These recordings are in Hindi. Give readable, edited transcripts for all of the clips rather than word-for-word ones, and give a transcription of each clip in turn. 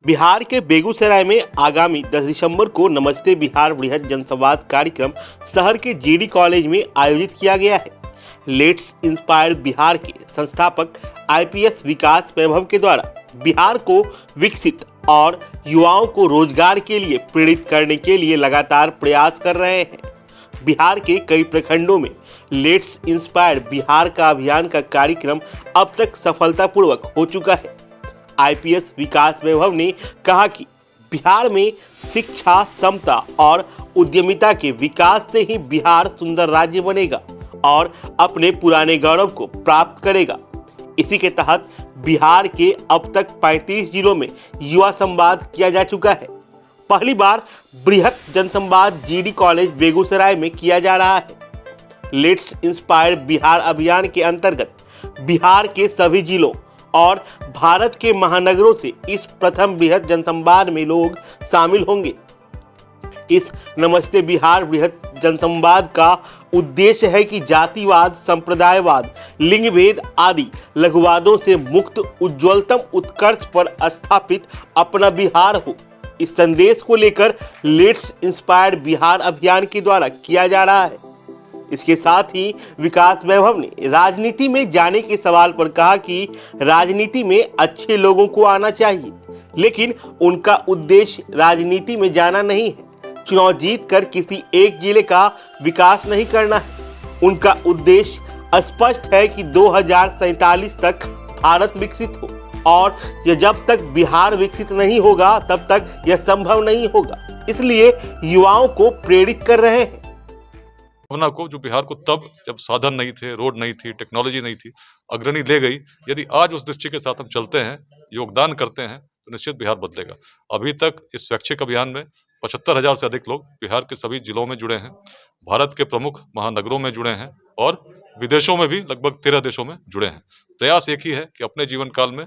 बिहार के बेगूसराय में आगामी 10 दिसंबर को नमस्ते बिहार बृहद जनसंवाद कार्यक्रम शहर के जीडी कॉलेज में आयोजित किया गया है। लेट्स इंस्पायर बिहार के संस्थापक आईपीएस विकास वैभव के द्वारा बिहार को विकसित और युवाओं को रोजगार के लिए प्रेरित करने के लिए लगातार प्रयास कर रहे हैं। बिहार के कई प्रखंडों में लेट्स इंस्पायर बिहार का अभियान का कार्यक्रम अब तक सफलतापूर्वक हो चुका है। आईपीएस विकास वैभव ने कहा कि बिहार में शिक्षा, समता और उद्यमिता के विकास से ही बिहार सुंदर राज्य बनेगा और अपने पुराने गौरव को प्राप्त करेगा। इसी के तहत बिहार के अब तक 35 जिलों में युवा संवाद किया जा चुका है। पहली बार बृहद जनसंवाद जीडी कॉलेज बेगूसराय में किया जा रहा है। लेट्स इंस्पायर बिहार अभियान के अंतर्गत बिहार के सभी जिलों और भारत के महानगरों से इस प्रथम बृहद जनसंवाद में लोग शामिल होंगे। इस नमस्ते बिहार बृहद जनसंवाद का उद्देश्य है कि जातिवाद, संप्रदायवाद, लिंग भेद आदि लघुवादों से मुक्त उज्ज्वलतम उत्कर्ष पर स्थापित अपना बिहार हो। इस संदेश को लेकर लेट्स इंस्पायर बिहार अभियान के द्वारा किया जा रहा है। इसके साथ ही विकास वैभव ने राजनीति में जाने के सवाल पर कहा कि राजनीति में अच्छे लोगों को आना चाहिए, लेकिन उनका उद्देश्य राजनीति में जाना नहीं है। चुनाव जीतकर किसी एक जिले का विकास नहीं करना है। उनका उद्देश्य स्पष्ट है कि 2047 तक भारत विकसित हो, और यह जब तक बिहार विकसित नहीं होगा तब तक यह संभव नहीं होगा। इसलिए युवाओं को प्रेरित कर रहे हैं। भावना को, जो बिहार को तब जब साधन नहीं थे, रोड नहीं थी, टेक्नोलॉजी नहीं थी, अग्रणी ले गई। यदि आज उस दृष्टि के साथ हम चलते हैं, योगदान करते हैं, तो निश्चित बिहार बदलेगा। अभी तक इस स्वैच्छिक अभियान में 75,000 से अधिक लोग बिहार के सभी जिलों में जुड़े हैं, भारत के प्रमुख महानगरों में जुड़े हैं और विदेशों में भी लगभग 13 देशों में जुड़े हैं। प्रयास एक ही है कि अपने जीवन काल में,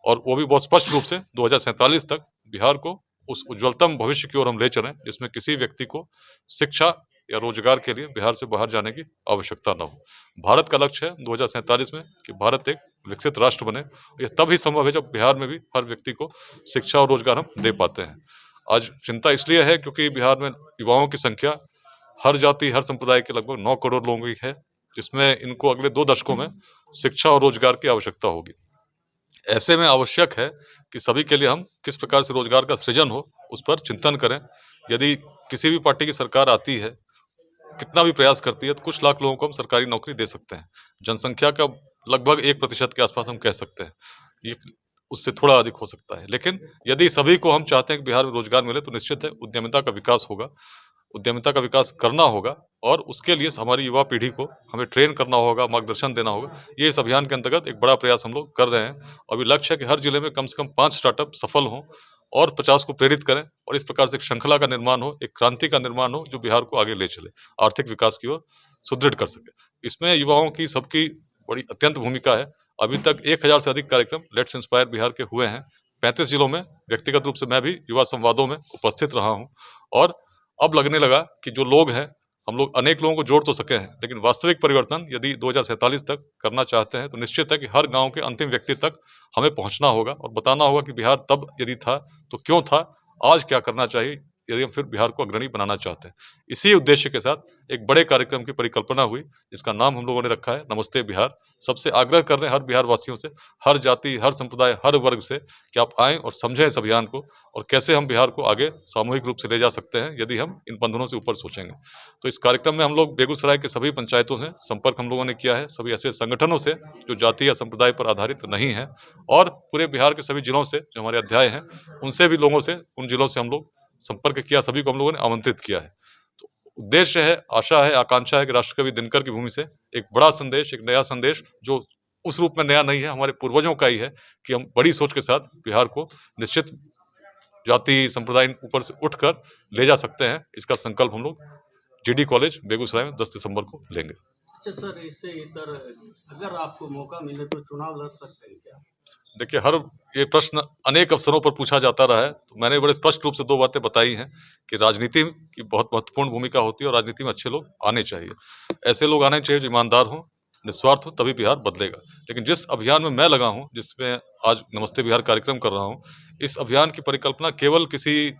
और वो भी बहुत स्पष्ट रूप से, 2047 तक बिहार को उस उज्ज्वलतम भविष्य की ओर हम ले चलें, जिसमें किसी व्यक्ति को शिक्षा या रोजगार के लिए बिहार से बाहर जाने की आवश्यकता न हो। भारत का लक्ष्य है 2047 में कि भारत एक विकसित राष्ट्र बने। यह तब ही संभव है जब बिहार में भी हर व्यक्ति को शिक्षा और रोजगार हम दे पाते हैं। आज चिंता इसलिए है क्योंकि बिहार में युवाओं की संख्या हर जाति, हर संप्रदाय के लगभग 9 करोड़ लोगों की है, जिसमें इनको अगले 2 दशकों में शिक्षा और रोजगार की आवश्यकता होगी। ऐसे में आवश्यक है कि सभी के लिए हम किस प्रकार से रोजगार का सृजन हो, उस पर चिंतन करें। यदि किसी भी पार्टी की सरकार आती है, कितना भी प्रयास करती है, तो कुछ लाख लोगों को हम सरकारी नौकरी दे सकते हैं। जनसंख्या का लगभग 1% के आसपास हम कह सकते हैं, ये उससे थोड़ा अधिक हो सकता है। लेकिन यदि सभी को हम चाहते हैं कि बिहार में रोजगार मिले, तो निश्चित है उद्यमिता का विकास होगा। उद्यमिता का विकास करना होगा और उसके लिए हमारी युवा पीढ़ी को हमें ट्रेन करना होगा, मार्गदर्शन देना होगा। ये इस अभियान के अंतर्गत एक बड़ा प्रयास हम लोग कर रहे हैं। अभी लक्ष्य है कि हर जिले में कम से कम 5 स्टार्टअप सफल हों और 50 को प्रेरित करें, और इस प्रकार से एक श्रृंखला का निर्माण हो, एक क्रांति का निर्माण हो, जो बिहार को आगे ले चले, आर्थिक विकास की ओर सुदृढ़ कर सके। इसमें युवाओं की सबकी बड़ी अत्यंत भूमिका है। अभी तक 1000 से अधिक कार्यक्रम लेट्स इंस्पायर बिहार के हुए हैं। 35 जिलों में व्यक्तिगत रूप से मैं भी युवा संवादों में उपस्थित रहा हूँ, और अब लगने लगा कि जो लोग हैं, हम लोग अनेक लोगों को जोड़ तो सके हैं, लेकिन वास्तविक परिवर्तन यदि 2047 तक करना चाहते हैं, तो निश्चित है कि हर गांव के अंतिम व्यक्ति तक हमें पहुंचना होगा और बताना होगा कि बिहार तब यदि था तो क्यों था, आज क्या करना चाहिए यदि हम फिर बिहार को अग्रणी बनाना चाहते हैं। इसी उद्देश्य के साथ एक बड़े कार्यक्रम की परिकल्पना हुई, जिसका नाम हम लोगों ने रखा है नमस्ते बिहार। सबसे आग्रह कर रहे हैं हर बिहार वासियों से, हर जाति, हर संप्रदाय, हर वर्ग से, कि आप आएँ और समझें इस अभियान को, और कैसे हम बिहार को आगे सामूहिक रूप से ले जा सकते हैं यदि हम इन बंधनों से ऊपर सोचेंगे। तो इस कार्यक्रम में हम लोग बेगूसराय के सभी पंचायतों से संपर्क हम लोगों ने किया है, सभी ऐसे संगठनों से जो जाति या संप्रदाय पर आधारित नहीं है, और पूरे बिहार के सभी जिलों से जो हमारे अध्याय हैं, उनसे भी लोगों से, उन जिलों से हम लोग संपर्क किया, सभी को हम लोगों ने आमंत्रित किया है। तो उद्देश्य है, आशा है, आकांक्षा है कि राष्ट्रकवि दिनकर की भूमि से एक बड़ा संदेश, एक नया संदेश, जो उस रूप में नया नहीं है, हमारे पूर्वजों का ही है, कि हम बड़ी सोच के साथ बिहार को निश्चित जाति संप्रदाय ऊपर से उठकर ले जा सकते हैं। इसका संकल्प हम लोग जीडी कॉलेज बेगूसराय में 10 दिसंबर को लेंगे। अच्छा सर, इससे इधर अगर आपको मौका मिले तो चुनाव लड़ सकते हैं क्या? देखिए, ये प्रश्न अनेक अवसरों पर पूछा जाता रहा है, तो मैंने बड़े स्पष्ट रूप से 2 बातें बताई हैं कि राजनीति की बहुत महत्वपूर्ण भूमिका होती है और राजनीति में अच्छे लोग आने चाहिए। ऐसे लोग आने चाहिए जो ईमानदार हों, निस्वार्थ हो, तभी बिहार बदलेगा। लेकिन जिस अभियान में मैं लगा हूँ, जिसमें आज नमस्ते बिहार कार्यक्रम कर रहा हूँ, इस अभियान की परिकल्पना केवल किसी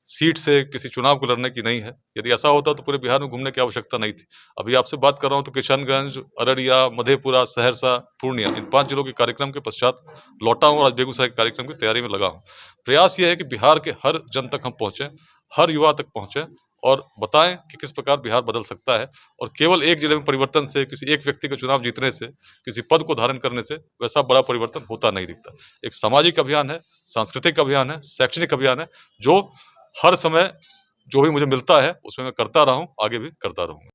सीट से किसी चुनाव को लड़ने की नहीं है। यदि ऐसा होता तो पूरे बिहार में घूमने की आवश्यकता नहीं थी। अभी आपसे बात कर रहा हूँ तो किशनगंज, अररिया, मधेपुरा, सहरसा, पूर्णिया, इन 5 जिलों के कार्यक्रम के पश्चात लौटा हूँ और आज बेगूसराय के कार्यक्रम की तैयारी में लगा हूँ। प्रयास ये है कि बिहार के हर जन तक हम पहुँचे, हर युवा तक पहुँचे और बताएं कि किस प्रकार बिहार बदल सकता है। और केवल एक जिले में परिवर्तन से, किसी एक व्यक्ति का चुनाव जीतने से, किसी पद को धारण करने से वैसा बड़ा परिवर्तन होता नहीं दिखता। एक सामाजिक अभियान है, सांस्कृतिक अभियान है, शैक्षणिक अभियान है, जो हर समय जो भी मुझे मिलता है उसमें मैं करता रहा हूँ, आगे भी करता रहूँगा।